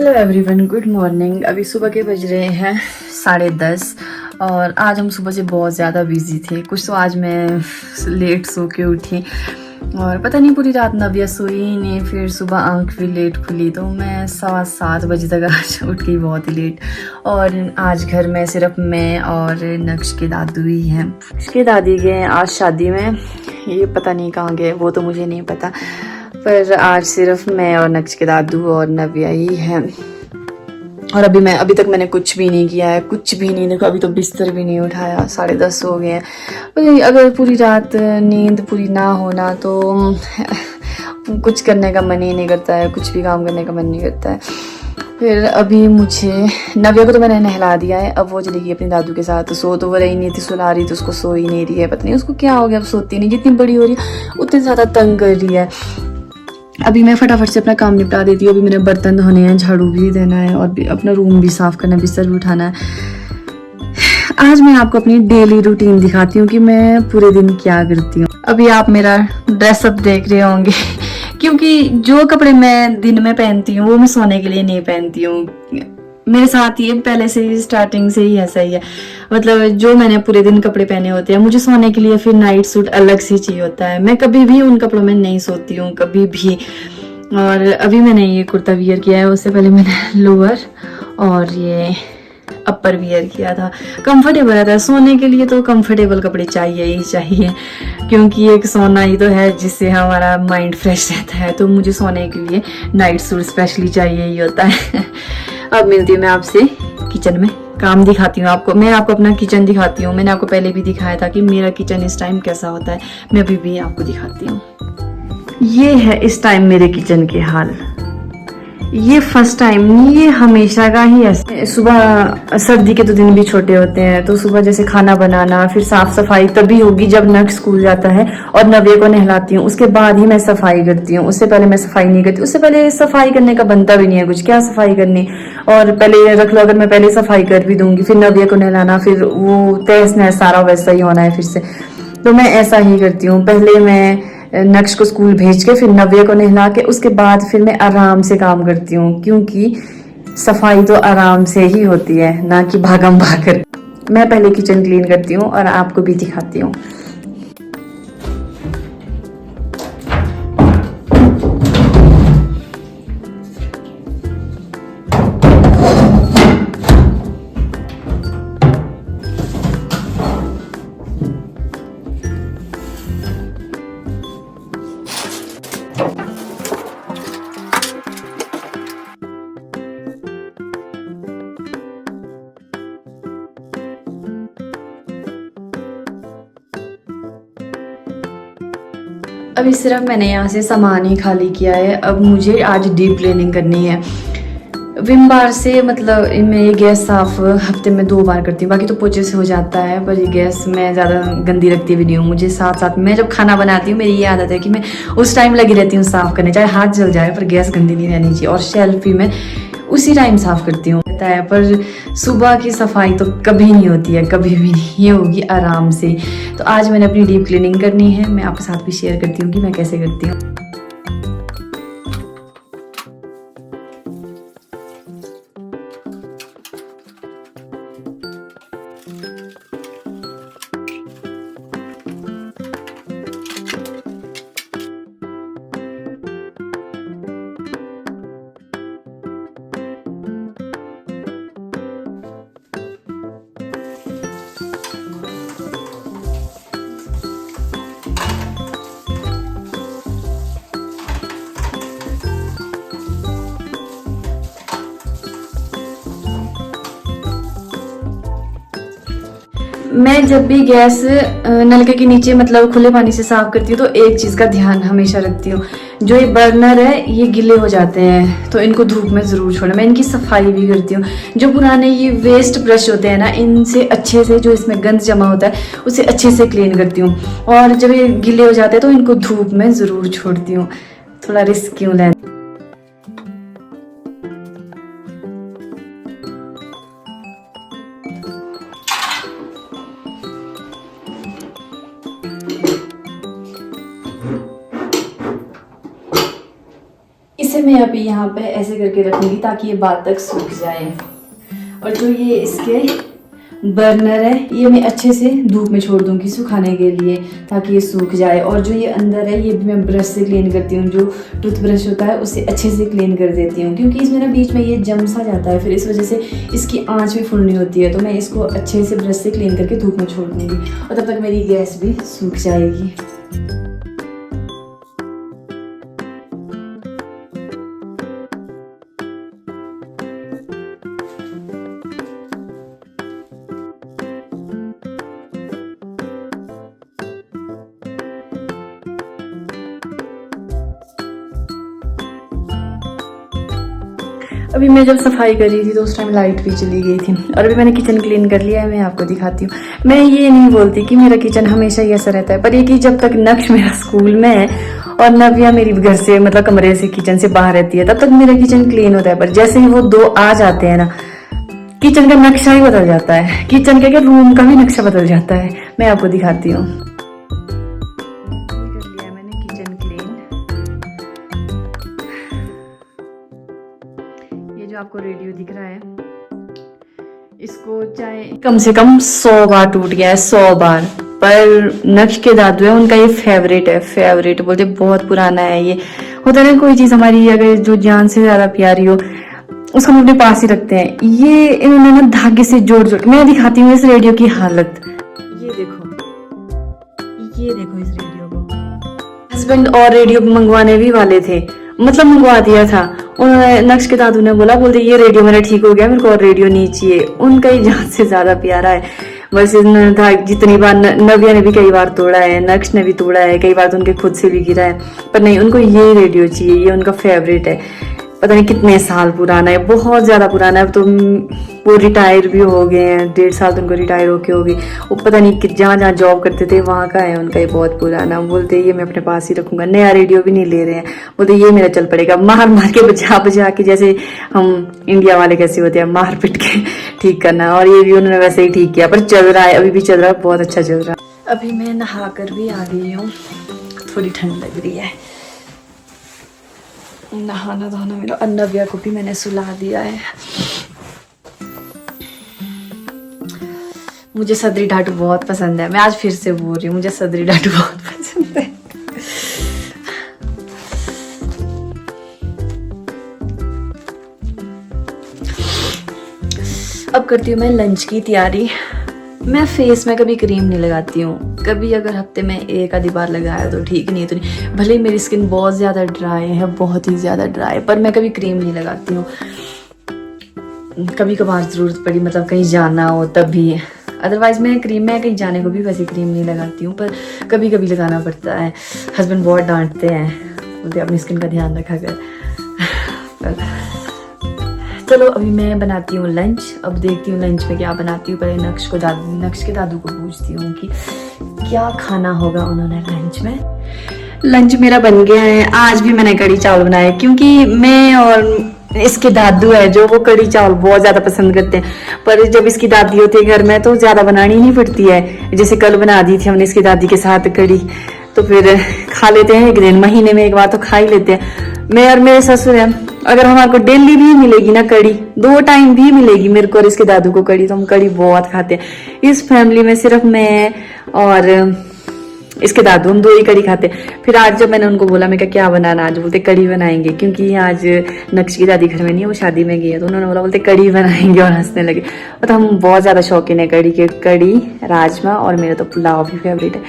Hello everyone, good morning. अभी सुबह के बज रहे हैं 10:30 और आज हम सुबह से बहुत ज़्यादा बिजी थे। कुछ तो आज मैं लेट सो के उठी और पता नहीं पूरी रात नव्या सोई ही नहीं। फिर सुबह आंख भी लेट खुली तो मैं 7:15 बजे तक आज उठ गई, बहुत ही लेट। और आज घर में सिर्फ मैं और नक्श के दादू ही हैं। नक्श के दादी गए आज शादी में, ये पता नहीं कहाँ गए, वो तो मुझे नहीं पता। पर आज सिर्फ मैं और नक्श के दादू और नव्या ही हैं। और अभी तक मैंने कुछ भी नहीं किया है, कुछ भी नहीं। देखो अभी तो बिस्तर भी नहीं उठाया, 10:30 हो गए हैं। पर अगर पूरी रात नींद पूरी ना होना तो कुछ करने का मन ही नहीं करता है, कुछ भी काम करने का मन नहीं करता है। फिर अभी मुझे नव्या को तो मैंने नहला दिया है, अब वो चलेगी अपने दादू के साथ। तो सो तो वो रही नहीं थी, सुला रही थी उसको, सो ही नहीं रही है। पता नहीं उसको क्या हो गया, अब सोती नहीं। जितनी बड़ी हो रही है उतनी ज़्यादा तंग कर रही है। अभी मैं फटाफट से अपना काम निपटा देती हूँ। अभी मेरे बर्तन धोने हैं, झाड़ू भी देना है और भी अपना रूम भी साफ़ करना है, बिस्तर भी उठाना है। आज मैं आपको अपनी डेली रूटीन दिखाती हूँ कि मैं पूरे दिन क्या करती हूँ। अभी आप मेरा ड्रेसअप देख रहे होंगे क्योंकि जो कपड़े मैं दिन में पहनती हूँ वो मैं सोने के लिए नहीं पहनती हूँ। मेरे साथ ये पहले से ही स्टार्टिंग से ही ऐसा ही है। मतलब जो मैंने पूरे दिन कपड़े पहने होते हैं, मुझे सोने के लिए फिर नाइट सूट अलग से चाहिए होता है। मैं कभी भी उन कपड़ों में नहीं सोती हूँ, कभी भी। और अभी मैंने ये कुर्ता वियर किया है, उससे पहले मैंने लोअर और ये अपर वियर किया था। कंफर्टेबल रहता है सोने के लिए, तो कंफर्टेबल कपड़े चाहिए ही चाहिए, क्योंकि एक सोना ही तो है जिससे हमारा माइंड फ्रेश रहता है। तो मुझे सोने के लिए नाइट सूट स्पेशली चाहिए ही होता है। अब मिलती हूँ मैं आपसे किचन में, काम दिखाती हूँ आपको। मैं आपको अपना किचन दिखाती हूँ। मैंने आपको पहले भी दिखाया था कि मेरा किचन इस टाइम कैसा होता है। मैं अभी भी आपको दिखाती हूँ। ये है इस टाइम मेरे किचन के हाल। ये फर्स्ट टाइम नहीं, ये हमेशा का ही है। सुबह सर्दी के तो दिन भी छोटे होते हैं, तो सुबह जैसे खाना बनाना, फिर साफ सफाई तभी होगी जब नक्श स्कूल जाता है और नव्या को नहलाती हूँ, उसके बाद ही मैं सफाई करती हूँ। उससे पहले मैं सफाई नहीं करती। उससे पहले सफाई करने का बनता भी नहीं है कुछ, क्या सफाई करनी। और पहले रख लो, अगर मैं पहले सफाई कर भी दूंगी, फिर नव्या को नहलाना, फिर वो तहस नहस सारा वैसा ही होना है फिर से। तो मैं ऐसा ही करती हूँ। पहले मैं नक्श को स्कूल भेज के फिर नव्या को नहला के उसके बाद फिर मैं आराम से काम करती हूँ, क्योंकि सफाई तो आराम से ही होती है, ना कि भागम भाग कर। मैं पहले किचन क्लीन करती हूँ और आपको भी दिखाती हूँ। अभी सिर्फ मैंने यहाँ से सामान ही खाली किया है। अब मुझे आज डीप क्लीनिंग करनी है। विम बार से, मतलब मैं ये गैस साफ हफ्ते में 2 बार करती हूँ, बाकी तो पोछे से हो जाता है। पर ये गैस मैं ज़्यादा गंदी रखती भी नहीं हूँ। मुझे साथ साथ मैं जब खाना बनाती हूँ, मेरी ये आदत है कि मैं उस टाइम लगी रहती हूँ साफ़ करने, चाहे हाथ जल जाए पर गैस गंदी नहीं रहनी चाहिए। और शेल्फ भी मैं उसी टाइम साफ़ करती हूँ रहता है। पर सुबह की सफाई तो कभी नहीं होती है, कभी भी नहीं। ये होगी आराम से। तो आज मैंने अपनी डीप क्लीनिंग करनी है। मैं आपके साथ भी शेयर करती हूँ कि मैं कैसे करती हूँ। मैं जब भी गैस नलके के नीचे, मतलब खुले पानी से साफ करती हूँ, तो एक चीज़ का ध्यान हमेशा रखती हूँ। जो ये बर्नर है ये गीले हो जाते हैं, तो इनको धूप में ज़रूर छोड़ना। मैं इनकी सफाई भी करती हूँ। जो पुराने ये वेस्ट ब्रश होते हैं ना, इनसे अच्छे से, जो इसमें गंद जमा होता है उसे अच्छे से क्लीन करती हूँ। और जब ये गीले हो जाते हैं तो इनको धूप में ज़रूर छोड़ती हूँ। थोड़ा रिस्क क्यों लेना। इससे ऐसे मैं अभी यहाँ पे ऐसे करके रखूंगी ताकि ये बाद तक सूख जाए। और जो ये इसके बर्नर है ये मैं अच्छे से धूप में छोड़ दूंगी सुखाने के लिए ताकि ये सूख जाए। और जो ये अंदर है ये भी मैं ब्रश से क्लीन करती हूँ, जो टूथब्रश होता है उससे अच्छे से क्लीन कर देती हूँ, क्योंकि इसमें ना बीच में ये जम सा जाता है, फिर इस वजह से इसकी आंच भी फुलनी होती है। तो मैं इसको अच्छे से ब्रश से क्लीन करके धूप में छोड़ दूंगी और तब तक मेरी गैस भी सूख जाएगी। अभी मैं जब सफाई कर रही थी तो उस टाइम लाइट भी चली गई थी और अभी मैंने किचन क्लीन कर लिया है। मैं आपको दिखाती हूँ। मैं ये नहीं बोलती कि मेरा किचन हमेशा ही ऐसा रहता है, पर ये कि जब तक नक्श मेरा स्कूल में है और नव्या मेरी घर से मतलब कमरे से किचन से बाहर रहती है तब तक मेरा किचन क्लीन होता है। पर जैसे ही वो दो आ जाते हैं ना, किचन का नक्शा ही बदल जाता है, किचन के रूम का भी नक्शा बदल जाता है। मैं आपको दिखाती हूँ। जो आपको रेडियो दिख रहा है इसको चाहे कम से कम 100 बार टूट गया है, 100 बार। पर नक्श के दादू है उनका ये फेवरेट है, फेवरेट बोलते बहुत पुराना है। ये होता है ना कोई चीज हमारी अगर जो जान से ज्यादा प्यारी हो उसको हम अपने पास ही रखते हैं। ये इन्होंने ना धागे से जोड़ जोड़, मैं दिखाती हूँ इस रेडियो की हालत। ये देखो, ये देखो इस रेडियो को। हस्बैंड और रेडियो मंगवाने भी वाले थे, मतलब मंगवा दिया था उन्होंने। नक्श के दादू ने बोला, बोलते ये रेडियो मेरा ठीक हो गया, मेरे को और रेडियो नहीं चाहिए। उनका ही जान से ज्यादा प्यारा है। बस था जितनी बार नव्या ने भी कई बार तोड़ा है, नक्श ने भी तोड़ा है, कई बार तो उनके खुद से भी गिरा है, पर नहीं उनको ये रेडियो चाहिए, ये उनका फेवरेट है। पता नहीं कितने साल पुराना है, बहुत ज्यादा पुराना है। अब तो वो रिटायर भी हो गए हैं, 1.5 साल तो उनको रिटायर होके हो गए। वो पता नहीं जहाँ जहाँ जॉब करते थे वहाँ का है उनका, ये बहुत पुराना। बोलते ये मैं अपने पास ही रखूंगा, नया रेडियो भी नहीं ले रहे हैं। बोलते ये मेरा चल पड़ेगा, मार मार के बजा बजा के, जैसे हम इंडिया वाले कैसे होते हैं मार पिट के ठीक करना। और ये भी उन्होंने वैसे ही ठीक किया, पर चल रहा है, अभी भी चल रहा है, बहुत अच्छा चल रहा है। अभी मैं नहा कर भी आ गई हूँ, थोड़ी ठंड लग रही है। नहाना धोना मेरा, नव्या को भी मैंने सुला दिया है। मुझे सदरी ढाटू बहुत पसंद है, मैं आज फिर से बोल रही हूँ, मुझे सदरी ढाटू बहुत पसंद है। अब करती हूँ मैं लंच की तैयारी। मैं फेस में कभी क्रीम नहीं लगाती हूँ, कभी अगर हफ्ते में एक आधी बार लगाया तो ठीक, नहीं तो नहीं। भले ही मेरी स्किन बहुत ज़्यादा ड्राई है, बहुत ही ज़्यादा ड्राई, पर मैं कभी क्रीम नहीं लगाती हूँ। कभी कभार ज़रूरत पड़ी, मतलब कहीं जाना हो तब भी, अदरवाइज़ मैं कहीं जाने को भी वैसे क्रीम नहीं लगाती हूँ, पर कभी कभी लगाना पड़ता है। हस्बैंड बहुत डांटते हैं, बोलते अपनी स्किन का ध्यान रखा कर। चलो अभी मैं बनाती हूँ लंच। अब देखती हूँ लंच में क्या बनाती हूँ। पहले नक्श के दादू को पूछती हूँ कि क्या खाना होगा उन्होंने लंच में। लंच मेरा बन गया है। आज भी मैंने कढ़ी चावल बनाए, क्योंकि मैं और इसके दादू है जो वो कढ़ी चावल बहुत ज्यादा पसंद करते हैं। पर जब इसकी दादी होती है घर में तो ज्यादा बनानी नहीं पड़ती है। जैसे कल बना दी थी हमने इसकी दादी के साथ कढ़ी, तो फिर खा लेते हैं, एक दिन महीने में एक बार तो खा ही लेते हैं। मैं और मेरे ससुर हैं, अगर हमारे को डेली भी मिलेगी ना कढ़ी, 2 टाइम भी मिलेगी मेरे को और इसके दादू को कढ़ी, तो हम कढ़ी बहुत खाते हैं। इस फैमिली में सिर्फ मैं और इसके दादू, हम 2 ही कढ़ी खाते हैं। फिर आज जब मैंने उनको बोला मैं क्या बनाना, आज बोलते कढ़ी बनाएंगे, क्योंकि आज नक्श की दादी घर में नहीं है, वो शादी में गई है, तो उन्होंने बोला बोलते कढ़ी बनाएंगे और हंसने लगे। तो हम बहुत ज्यादा शौकीन है कढ़ी के, कढ़ी राजमा और मेरा तो पुलाव भी फेवरेट है।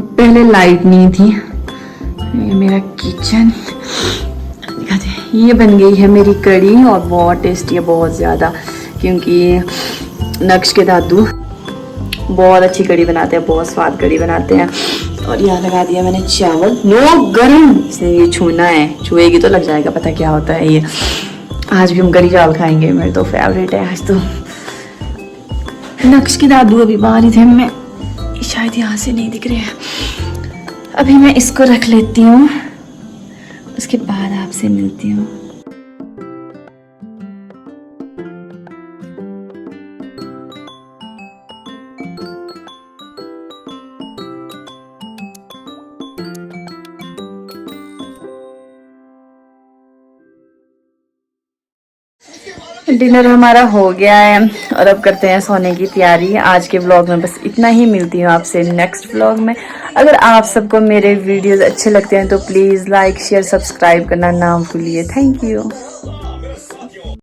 पहले लाइट नहीं थी। ये मेरा किचन, ये बन गई है मेरी कढ़ी और बहुत टेस्टी है, बहुत ज़्यादा, क्योंकि नक्श के दादू बहुत अच्छी कढ़ी बनाते हैं, बहुत स्वाद कढ़ी बनाते हैं। और यहाँ लगा दिया मैंने चावल, नो गरम, इसे ये छूना है, छुएगी तो लग जाएगा, पता क्या होता है ये। आज भी हम कढ़ी चावल खाएंगे, मेरे तो फेवरेट है आज तो। नक्श के दादू अभी बाहर ही थे, मैं शायद यहाँ से नहीं दिख रहे हैं। अभी मैं इसको रख लेती हूँ, उसके बाद आपसे मिलती हूँ। डिनर हमारा हो गया है और अब करते हैं सोने की तैयारी। आज के व्लॉग में बस इतना ही, मिलती हूँ आपसे नेक्स्ट व्लॉग में। अगर आप सबको मेरे वीडियोस अच्छे लगते हैं तो प्लीज़ लाइक शेयर सब्सक्राइब करना ना भूलिए। Thank you.